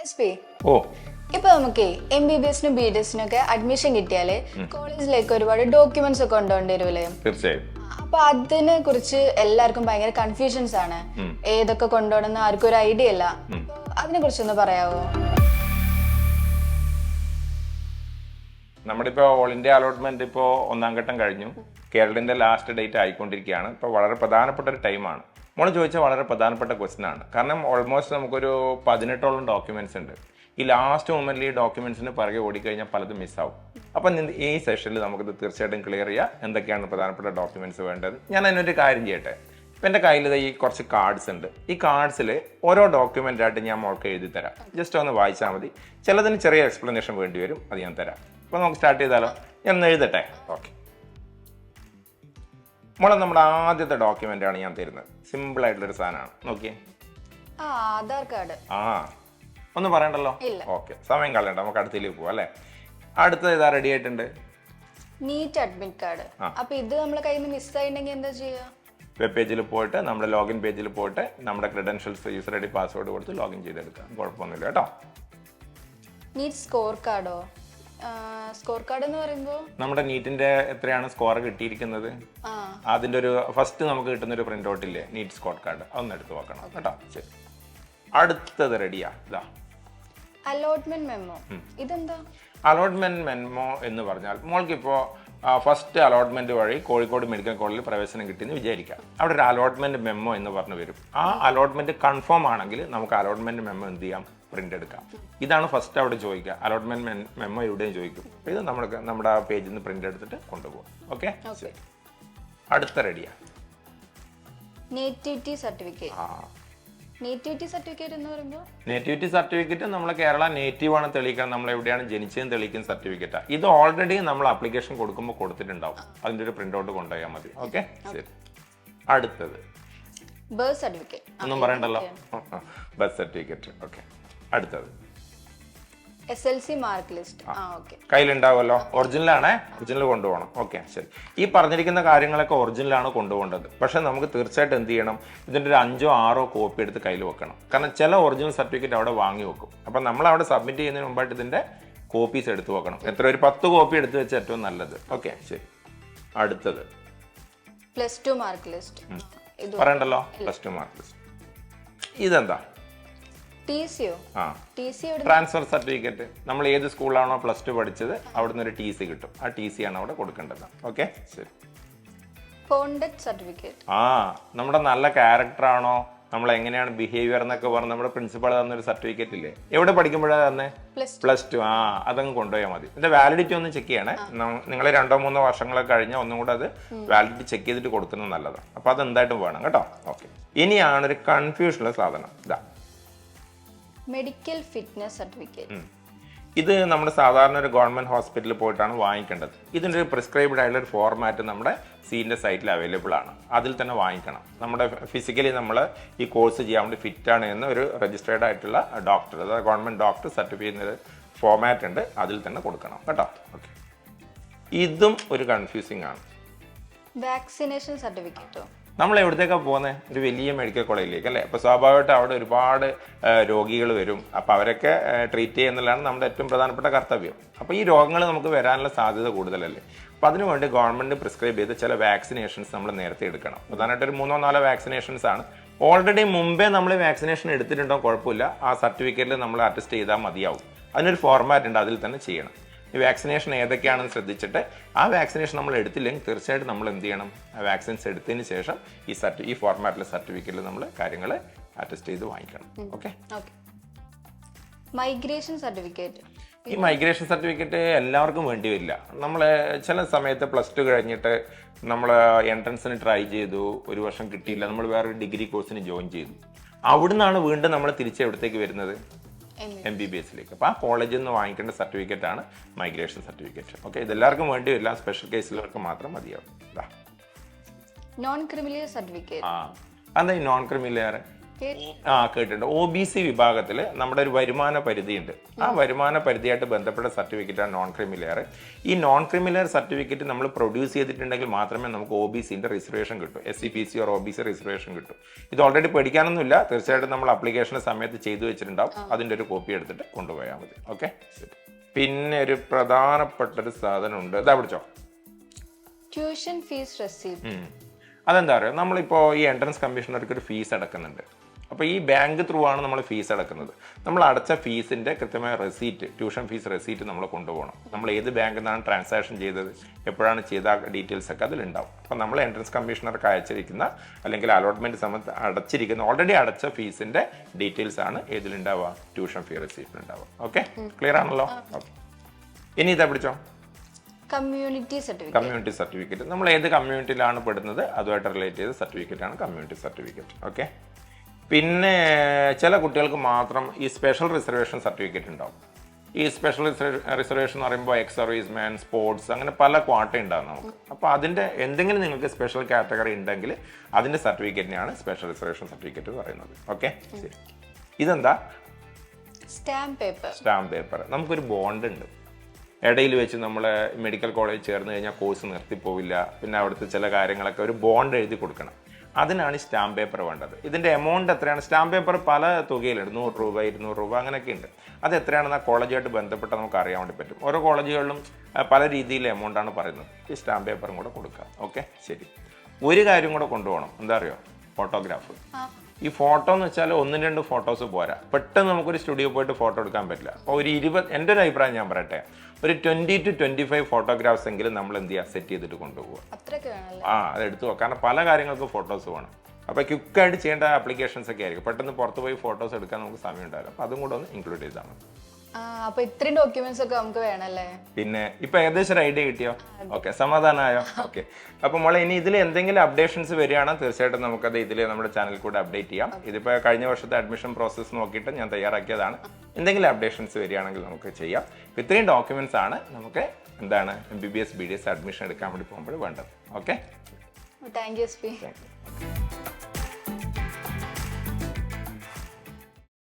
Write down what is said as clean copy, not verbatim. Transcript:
S ഓ ഇപ്പൊ നമുക്ക് MBBS നും BDS ഒക്കെ അഡ്മിഷൻ കിട്ടിയാല് കോളേജിലേക്ക് ഒരുപാട് ഡോക്യുമെന്റ്സ് ഒക്കെ കൊണ്ടുപോകേണ്ടി വരുമല്ലേ? തീർച്ചയായും. അപ്പൊ അതിനെ കുറിച്ച് എല്ലാവർക്കും ഭയങ്കര കൺഫ്യൂഷൻസ് ആണ്. ഏതൊക്കെ കൊണ്ടുപോകണമെന്ന് ആർക്കും ഒരു ഐഡിയ ഇല്ല. അതിനെ കുറിച്ചൊന്ന് പറയാവോ? നമ്മുടെ ഇപ്പോൾ ഓൾ ഇന്ത്യ അലോട്ട്മെന്റ് ഇപ്പോൾ 1ാം ഘട്ടം കഴിഞ്ഞു. കേരളത്തിന്റെ ലാസ്റ്റ് ഡേറ്റ് ആയിക്കൊണ്ടിരിക്കുകയാണ്. ഇപ്പോൾ വളരെ പ്രധാനപ്പെട്ട ഒരു ടൈമാണ്. മോള് ചോദിച്ചാൽ വളരെ പ്രധാനപ്പെട്ട ക്വസ്റ്റൻ ആണ്. കാരണം ഓൾമോസ്റ്റ് നമുക്കൊരു 18ഓളം ഡോക്യുമെന്റ്സ് ഉണ്ട്. ഈ ലാസ്റ്റ് മൊമെന്റിൽ ഈ ഡോക്യുമെന്റ്സിന് പിറകെ ഓടിക്കഴിഞ്ഞാൽ പലതും മിസ്സാവും. അപ്പം ഈ സെഷനിൽ നമുക്കിത് തീർച്ചയായിട്ടും ക്ലിയർ ചെയ്യാം. എന്തൊക്കെയാണ് പ്രധാനപ്പെട്ട ഡോക്യുമെന്റ്സ് വേണ്ടത്. ഞാൻ അതിനൊരു കാര്യം ചെയ്യട്ടെ. ഇപ്പം എൻ്റെ കയ്യിൽ ഈ കുറച്ച് കാർഡ്സ് ഉണ്ട്. ഈ കാർഡ്സിൽ ഓരോ ഡോക്യുമെൻ്റ് ആയിട്ട് ഞാൻ മോൾക്ക് എഴുതി തരാം. ജസ്റ്റ് ഒന്ന് വായിച്ചാൽ മതി. ചിലതിന് ചെറിയ എക്സ്പ്ലനേഷൻ വേണ്ടി വരും. അത് ഞാൻ തരാം. അപ്പോൾ നമുക്ക് സ്റ്റാർട്ട് ചെയ്താലോ? ഞാൻ ഒന്ന് എഴുതട്ടെ. ഓക്കെ മോളെ, നമ്മുടെ ആദ്യത്തെ ഡോക്യുമെൻ്റ് ആണ് ഞാൻ തരുന്നത്. സിമ്പിൾ ആയിട്ടുള്ളൊരു സാധനമാണ്. നോക്കിയേ. ആധാർ കാർഡ്. ഒന്നും പറയണ്ടല്ലോ. ഓക്കെ, സമയം കളയണ്ട, നമുക്ക് അടുത്തേക്ക് പോവാം അല്ലേ? അടുത്തത് ഇതാ റെഡി ആയിട്ടുണ്ട്. NEET admit card. അപ്പൊ ഇത് നമ്മളെ കയ്യിൽ നിന്ന് മിസ്സായിട്ടുണ്ടെങ്കിൽ എന്താ ചെയ്യുക? വെബ് പേജിൽ പോയിട്ട് നമ്മുടെ ലോഗിൻ പേജിൽ പോയിട്ട് നമ്മുടെ credentials user I D password കൊടുത്ത് ലോഗിൻ ചെയ്തെടുക്കാം. കുഴപ്പമൊന്നുമില്ല കേട്ടോ. നീറ്റ് സ്കോർ കാർഡോ? സ്കോർ കാർഡ് എന്ന് പറയുമ്പോൾ നമ്മുടെ നീറ്റിന്റെ എത്രയാണ് സ്കോർ കിട്ടിയിരിക്കുന്നത്, അതിന്റെ ഒരു ഫസ്റ്റ് നമുക്ക് കിട്ടുന്ന ഒരു പ്രിന്റ് ഔട്ട് ഇല്ലേ, നീറ്റ് സ്കോർ കാർഡ്, അതൊന്ന് എടുത്ത് നോക്കണം കേട്ടോ. ശരി, അടുത്തത് റെഡിയാ. ഇതാ അലോട്ട്മെന്റ് മെമ്മോ. ഇതെന്താ? അലോട്ട്മെന്റ് മെമ്മോ എന്ന് പറഞ്ഞാൽ മോൾക്കിപ്പോൾ ഫസ്റ്റ് അലോട്ട്മെന്റ് വഴി കോഴിക്കോട് മെഡിക്കൽ കോളേജിൽ പ്രവേശനം കിട്ടിയെന്ന് വിചാരിക്കാം. അവിടെ ഒരു അലോട്ട്മെന്റ് മെമ്മോ എന്ന് പറഞ്ഞു വരും. ആ അലോട്ട്മെന്റ് കൺഫേം ആണെങ്കിൽ നമുക്ക് അലോട്ട്മെന്റ് മെമ്മോ എന്ത് ചെയ്യാം, പ്രിന്റ് എടുക്കാം. ഇതാണ് ഫസ്റ്റ് അവിടെ ചോദിക്കുക. അലോട്ട്മെന്റ് മെമ്മോ എവിടെയും ചോദിക്കും. ഇത് നമ്മുടെ പേജിൽ നിന്ന് പ്രിന്റ് എടുത്തിട്ട് കൊണ്ടുപോകാം. ഓക്കെ, അടുത്ത റെഡിയാ. Nativity certificate. നേറ്റിവിറ്റി സർട്ടിഫിക്കറ്റ് എന്ന് പറയുമ്പോൾ നേറ്റിവിറ്റി സർട്ടിഫിക്കറ്റ് നമ്മൾ കേരള നേറ്റീവ് ആണ് തെളിയിക്കണം, നമ്മൾ എവിടെയാണ് ജനിച്ചതെന്ന് തെളിയിക്കുന്ന സർട്ടിഫിക്കറ്റാണ്. ഇത് ഓൾറെഡി നമ്മൾ ആപ്ലിക്കേഷൻ കൊടുക്കുമ്പോൾ കൊടുത്തിട്ടുണ്ടാവും. അതിൻ്റെ ഒരു പ്രിന്റ് ഔട്ട് കൊണ്ടുപോയാൽ മതി. ഓക്കെ, ശരി. അടുത്തത് ബർത്ത് സർട്ടിഫിക്കറ്റ്. ഒന്നും പറയണ്ടല്ലോ. Birth certificate. ഓക്കെ, അടുത്തത് SLC മാർക്ക് ലിസ്റ്റ്. കയ്യിലുണ്ടാവുമല്ലോ. ഒറിജിനലാണേ, ഒറിജിനൽ കൊണ്ടുപോകണം. ഓക്കെ, ശരി. ഈ പറഞ്ഞിരിക്കുന്ന കാര്യങ്ങളൊക്കെ ഒറിജിനലാണ് കൊണ്ടുപോകേണ്ടത്. പക്ഷെ നമുക്ക് തീർച്ചയായിട്ടും എന്ത് ചെയ്യണം, ഇതിൻ്റെ ഒരു 5ഓ 6ഓ കോപ്പി എടുത്ത് കയ്യിൽ വെക്കണം. കാരണം ചില ഒറിജിനൽ സർട്ടിഫിക്കറ്റ് അവിടെ വാങ്ങി വെക്കും. അപ്പം നമ്മൾ അവിടെ സബ്മിറ്റ് ചെയ്യുന്നതിന് മുമ്പായിട്ട് ഇതിൻ്റെ കോപ്പീസ് എടുത്ത് വെക്കണം. എത്ര, ഒരു 10 കോപ്പി എടുത്ത് വെച്ചാൽ ഏറ്റവും നല്ലത്. ഓക്കെ, ശരി. അടുത്തത് +2 മാർക്ക് ലിസ്റ്റ്. പറയണ്ടല്ലോ, +2 മാർക്ക് ലിസ്റ്റ്. ഇതെന്താ? Transfer certificate. നമ്മൾ ഏത് സ്കൂളിലാണോ +2 പഠിച്ചത് അവിടുന്ന് ഒരു TC കിട്ടും. ആ TC ആണ് അവിടെ കൊടുക്കേണ്ടത്. ഓക്കെ, ശരി. Conduct certificate. നമ്മുടെ നല്ല ക്യാരക്ടർ ആണോ, നമ്മൾ എങ്ങനെയാണ് ബിഹേവിയർ എന്നൊക്കെ പറഞ്ഞ് നമ്മുടെ പ്രിൻസിപ്പൾ തന്നൊരു സർട്ടിഫിക്കറ്റ് ഇല്ലേ, എവിടെ പഠിക്കുമ്പോഴാണ് തന്നെ +2. അതങ്ങ് കൊണ്ടുപോയാൽ മതി. ഇതിന്റെ വാലിഡിറ്റി ഒന്ന് ചെക്ക് ചെയ്യണേ. നിങ്ങൾ 2-3 വർഷങ്ങളൊക്കെ കഴിഞ്ഞാൽ ഒന്നും കൂടെ അത് വാലിഡിറ്റി ചെക്ക് ചെയ്തിട്ട് കൊടുക്കുന്നത് നല്ലതാണ്. അപ്പൊ അത് എന്തായിട്ടും വേണം കേട്ടോ. ഓക്കെ, ഇനിയാണ് ഒരു കൺഫ്യൂഷനുള്ള സാധനം. ഇതാ മെഡിക്കൽ ഫിറ്റ്നസ് സർട്ടിഫിക്കറ്റ്. ഇത് നമ്മുടെ സാധാരണ ഒരു ഗവൺമെന്റ് ഹോസ്പിറ്റലിൽ പോയിട്ടാണ് വാങ്ങിക്കേണ്ടത്. ഇതിൻ്റെ ഒരു പ്രിസ്ക്രൈബ്ഡ് ആയിട്ടുള്ള ഒരു ഫോർമാറ്റ് നമ്മുടെ സീൻ്റെ സൈറ്റിൽ അവൈലബിൾ ആണ്. അതിൽ തന്നെ വാങ്ങിക്കണം. നമ്മുടെ ഫിസിക്കലി നമ്മൾ ഈ കോഴ്സ് ചെയ്യാൻ വേണ്ടി ഫിറ്റാണ് എന്ന് ഒരു രജിസ്റ്റേർഡ് ആയിട്ടുള്ള ഡോക്ടർ, അതായത് ഗവൺമെന്റ് ഡോക്ടർ സർട്ടിഫൈ ചെയ്യുന്ന ഒരു ഫോർമാറ്റ് ഉണ്ട്. അതിൽ തന്നെ കൊടുക്കണം കേട്ടോ. ഓക്കെ, ഇതും ഒരു കൺഫ്യൂസിങ് ആണ്. വാക്സിനേഷൻ സർട്ടിഫിക്കറ്റോ? നമ്മൾ എവിടത്തേക്കാണ് പോകുന്നത്? ഒരു വലിയ മെഡിക്കൽ കോളേജിലേക്ക് അല്ലേ. അപ്പോൾ സ്വാഭാവികമായിട്ട് അവിടെ ഒരുപാട് രോഗികൾ വരും. അപ്പോൾ അവരൊക്കെ ട്രീറ്റ് ചെയ്യുന്നതാണ് നമ്മുടെ ഏറ്റവും പ്രധാനപ്പെട്ട കർത്തവ്യം. അപ്പോൾ ഈ രോഗങ്ങൾ നമുക്ക് വരാനുള്ള സാധ്യത കൂടുതലല്ലേ. അപ്പോൾ അതിനുവേണ്ടി ഗവൺമെൻറ് പ്രിസ്ക്രൈബ് ചെയ്ത് ചില വാക്സിനേഷൻസ് നമ്മൾ നേരത്തെ എടുക്കണം. പ്രധാനമായിട്ട് ഒരു 3-4 വാക്സിനേഷൻസ് ആണ്. ഓൾറെഡി മുമ്പേ നമ്മൾ വാക്സിനേഷൻ എടുത്തിട്ടുണ്ടോ കുഴപ്പമില്ല, ആ സർട്ടിഫിക്കറ്റിൽ നമ്മൾ അറ്റസ്റ്റ് ചെയ്താൽ മതിയാവും. അതിനൊരു ഫോർമാറ്റ് ഉണ്ട്, അതിൽ തന്നെ ചെയ്യണം. ഈ വാക്സിനേഷൻ ഏതൊക്കെയാണെന്ന് ശ്രദ്ധിച്ചിട്ട് ആ വാക്സിനേഷൻ നമ്മൾ എടുത്തില്ലെങ്കിൽ തീർച്ചയായിട്ടും നമ്മൾ എന്ത് ചെയ്യണം, ആ വാക്സിൻസ് എടുത്തതിന് ശേഷം ഈ ഫോർമാറ്റിലെ സർട്ടിഫിക്കറ്റിൽ നമ്മൾ കാര്യങ്ങൾ അറ്റസ്റ്റ് ചെയ്ത് വാങ്ങിക്കണം. Okay, migration certificate. ഈ മൈഗ്രേഷൻ സർട്ടിഫിക്കറ്റ് എല്ലാവർക്കും വേണ്ടി വരില്ല. നമ്മൾ ചില സമയത്ത് +2 കഴിഞ്ഞിട്ട് നമ്മൾ എൻട്രൻസിന് ട്രൈ ചെയ്തു, 1 വർഷം കിട്ടിയില്ല, നമ്മൾ വേറൊരു ഡിഗ്രി കോഴ്സിന് ജോയിൻ ചെയ്തു. അവിടുന്നാണ് വീണ്ടും നമ്മൾ തിരിച്ച് എവിടത്തേക്ക് വരുന്നത്, MBBSലേക്ക്. അപ്പോൾ ആ കോളേജിൽ നിന്ന് വാങ്ങിക്കേണ്ട സർട്ടിഫിക്കറ്റ് ആണ് മൈഗ്രേഷൻ സർട്ടിഫിക്കറ്റ്. ഓക്കെ, ഇതെല്ലാവർക്കും വേണ്ടി വരില്ല, സ്പെഷ്യൽ കേസുകൾക്ക് മാത്രം മതിയാവും. Non criminal certificate. എന്താ ഈ നോൺ ക്രിമിനൽ? കേട്ടിട്ടുണ്ട്. OBC വിഭാഗത്തിൽ നമ്മുടെ ഒരു വരുമാന പരിധിയുണ്ട്. ആ വരുമാന പരിധിയായിട്ട് ബന്ധപ്പെട്ട സർട്ടിഫിക്കറ്റാണ് നോൺ ക്രിമിലെയർ. ഈ നോൺ ക്രിമിലെയർ സർട്ടിഫിക്കറ്റ് നമ്മൾ പ്രൊഡ്യൂസ് ചെയ്തിട്ടുണ്ടെങ്കിൽ മാത്രമേ നമുക്ക് OBCന്റെ റിസർവേഷൻ കിട്ടും. SCPC ഓർ OBC റിസർവേഷൻ കിട്ടും. ഇത് ഓൾറെഡി പഠിക്കാനൊന്നുമില്ല, തീർച്ചയായിട്ടും നമ്മൾ അപ്ലിക്കേഷൻ സമയത്ത് ചെയ്തു വെച്ചിട്ടുണ്ടാവും. അതിൻ്റെ ഒരു കോപ്പി എടുത്തിട്ട് കൊണ്ടുപോയാൽ മതി. ഓക്കെ. പിന്നെ ഒരു പ്രധാനപ്പെട്ട ഒരു സാധനമുണ്ട്, ഇതാ പിടിച്ചോ. Tuition fees receipt. അതെന്താ പറയുക, നമ്മളിപ്പോൾ ഈ എൻട്രൻസ് കമ്മീഷണർക്ക് ഒരു ഫീസ് അടക്കുന്നുണ്ട്. അപ്പോൾ ഈ ബാങ്ക് ത്രൂ ആണ് നമ്മൾ ഫീസ് അടക്കുന്നത്. നമ്മൾ അടച്ച ഫീസിൻ്റെ കൃത്യമായ റെസീറ്റ്, ട്യൂഷൻ ഫീസ് റെസീറ്റ് നമ്മൾ കൊണ്ടുപോകണം. നമ്മൾ ഏത് ബാങ്കിൽ നിന്നാണ് ട്രാൻസാക്ഷൻ ചെയ്തത്, എപ്പോഴാണ് ചെയ്ത ഡീറ്റെയിൽസ് ഒക്കെ അതിലുണ്ടാവും. അപ്പോൾ നമ്മൾ എൻട്രൻസ് കമ്മീഷണർക്ക് അയച്ചിരിക്കുന്ന അല്ലെങ്കിൽ അലോട്ട്മെൻറ്റ് സമയത്ത് അടച്ചിരിക്കുന്ന ഓൾറെഡി അടച്ച ഫീസിൻ്റെ ഡീറ്റെയിൽസ് ആണ് ഏതിലുണ്ടാവുക, ട്യൂഷൻ ഫീ റെസീപ്റ്റ് ഉണ്ടാവുക. ഓക്കെ, ക്ലിയർ ആണല്ലോ? ഓക്കെ. ഇനി ഇതാ പിടിച്ചോ, കമ്മ്യൂണിറ്റി സർട്ടിഫിക്കറ്റ്. നമ്മൾ ഏത് കമ്മ്യൂണിറ്റിയിലാണ് പെടുന്നത് അതുമായിട്ട് റിലേറ്റ് ചെയ്ത സർട്ടിഫിക്കറ്റാണ് കമ്മ്യൂണിറ്റി സർട്ടിഫിക്കറ്റ്. ഓക്കെ. പിന്നെ ചില കുട്ടികൾക്ക് മാത്രം ഈ സ്പെഷ്യൽ റിസർവേഷൻ സർട്ടിഫിക്കറ്റ് ഉണ്ടാവും. ഈ സ്പെഷ്യൽ റിസർവേഷൻ എന്ന് പറയുമ്പോൾ എക്സ് സർവീസ് മാൻ, സ്പോർട്സ്, അങ്ങനെ പല ക്വാട്ട ഉണ്ടാകും നമുക്ക്. അപ്പോൾ അതിൻ്റെ എന്തെങ്കിലും നിങ്ങൾക്ക് സ്പെഷ്യൽ കാറ്റഗറി ഉണ്ടെങ്കിൽ അതിൻ്റെ സർട്ടിഫിക്കറ്റിനെയാണ് സ്പെഷ്യൽ റിസർവേഷൻ സർട്ടിഫിക്കറ്റ് എന്ന് പറയുന്നത്. ഓക്കെ. ഇതെന്താ? Stamp paper. നമുക്കൊരു ബോണ്ട് ഉണ്ട്. ഇടയിൽ വെച്ച് നമ്മൾ മെഡിക്കൽ കോളേജ് ചേർന്ന് കഴിഞ്ഞാൽ കോഴ്സ് നിർത്തിപ്പോവില്ല. പിന്നെ അവിടുത്തെ ചില കാര്യങ്ങളൊക്കെ ഒരു ബോണ്ട് എഴുതി കൊടുക്കണം. അതിനാണ് സ്റ്റാമ്പ് പേപ്പർ വേണ്ടത്. ഇതിൻ്റെ എമൗണ്ട് എത്രയാണ്? സ്റ്റാമ്പ് പേപ്പർ പല തുകയിലുണ്ട്, 100 രൂപ, 200 രൂപ, അങ്ങനെയൊക്കെ ഉണ്ട്. അത് എത്രയാണെന്ന് ആ കോളേജുമായിട്ട് ബന്ധപ്പെട്ട് നമുക്ക് അറിയാൻ വേണ്ടി പറ്റും. ഓരോ കോളേജുകളിലും പല രീതിയിലെ എമൗണ്ടാണ് പറയുന്നത്. ഈ സ്റ്റാമ്പ് പേപ്പറും കൂടെ കൊടുക്കുക. ഓക്കെ, ശരി. ഒരു കാര്യം കൂടെ കൊണ്ടുപോകണം, എന്താ അറിയോ? ഫോട്ടോഗ്രാഫ്. ഈ ഫോട്ടോ എന്ന് വെച്ചാൽ 1-2 ഫോട്ടോസ് പോരാ. പെട്ടെന്ന് നമുക്കൊരു സ്റ്റുഡിയോ പോയിട്ട് ഫോട്ടോ എടുക്കാൻ പറ്റില്ല. അപ്പോൾ ഒരു 20, എൻ്റെ ഒരു അഭിപ്രായം ഞാൻ പറയട്ടെ, ഒരു 20 to 25 ഫോട്ടോഗ്രാഫ്സ് എങ്കിലും നമ്മൾ എന്ത് ചെയ്യുക, സെറ്റ് ചെയ്തിട്ട് കൊണ്ടുപോകുക. അത് എടുത്തു പോകാം. കാരണം പല കാര്യങ്ങൾക്കും ഫോട്ടോസ് വേണം. അപ്പോൾ ക്വിക്കായിട്ട് ചെയ്യേണ്ട ആപ്ലിക്കേഷൻസ് ഒക്കെ ആയിരിക്കും. പെട്ടെന്ന് പുറത്ത് പോയി ഫോട്ടോസ് എടുക്കാൻ നമുക്ക് സമയം ഉണ്ടാവില്ല. അപ്പോൾ അതും കൂടെ ഒന്ന് ഇൻക്ലൂഡ് ചെയ്താണ്. അപ്പൊ ഇത്രയും ഡോക്യുമെന്റ്സ് ഒക്കെ നമുക്ക് വേണമല്ലേ? പിന്നെ ഇപ്പൊ ഏകദേശം ഒരു ഐഡിയ കിട്ടിയോ? ഓക്കെ, സമാധാനമായോ? ഓക്കെ. അപ്പൊ മോളെ, ഇനി ഇതിൽ എന്തെങ്കിലും അപ്ഡേഷൻസ് വരികയാണെങ്കിൽ തീർച്ചയായിട്ടും നമുക്കത് ഇതിൽ നമ്മുടെ ചാനലിൽ കൂടെ അപ്ഡേറ്റ് ചെയ്യാം. ഇതിപ്പോ കഴിഞ്ഞ വർഷത്തെ അഡ്മിഷൻ പ്രോസസ്സ് നോക്കിയിട്ട് ഞാൻ തയ്യാറാക്കിയതാണ്. എന്തെങ്കിലും അപ്ഡേഷൻസ് വരികയാണെങ്കിൽ നമുക്ക് ചെയ്യാം. ഇത്രയും ഡോക്യുമെന്റ്സ് ആണ് നമുക്ക് എന്താണ് MBBS BDS അഡ്മിഷൻ എടുക്കാൻ വേണ്ടി പോകുമ്പോൾ വേണ്ടത്. Okay, thank you.